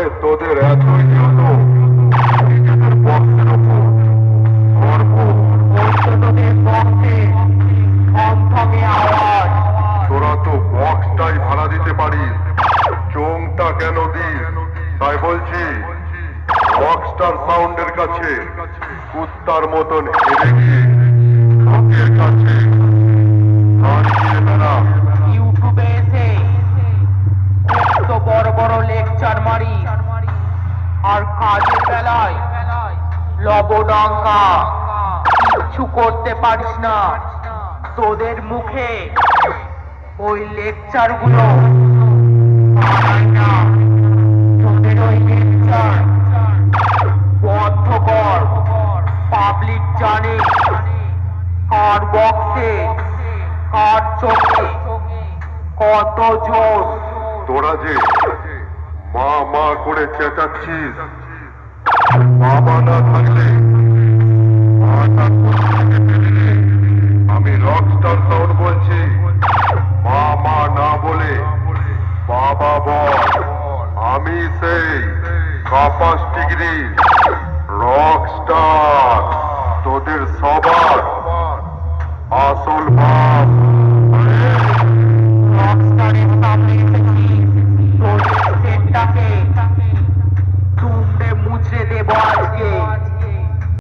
আরে তোদের এতই যত নিজেদের বক্সের ওপর গর্ব, তোদের বক্সে থমথমে আওয়াজ। তোরা তো বক্সটাই ভাড়া দিতে পারিস, চোংটা কেন দিস? তাই বলছি রকস্টার সাউন্ডের কাছে কুত্তার মতন হেরে গিয়ে লোকের কাছে গান গিয়ে বেড়া। ইউটিউবে এসে তো বড় বড় লেকচার মারি, আর কাজের বেলায় লবডঙ্কা কিচ্ছু করতে পারিস না। তোদের মুখে ওই লেকচার গুলো মানায় না। তোদের ওই লেকচার বন্ধ কর। পাবলিক জানে কার বক্সে কার চোখে কত জোর। তোরা যে মা মা করে চেঁচাচ্ছিস, বাবা না থাকলে মাটা কোত্থেকে পেলে? আমি রকস্টার সাউন্ড বলছি, মা মা না বলে বাবা বল। আমি সেই কাপাস ডিগ্রি রকস্টার, তোদের সবার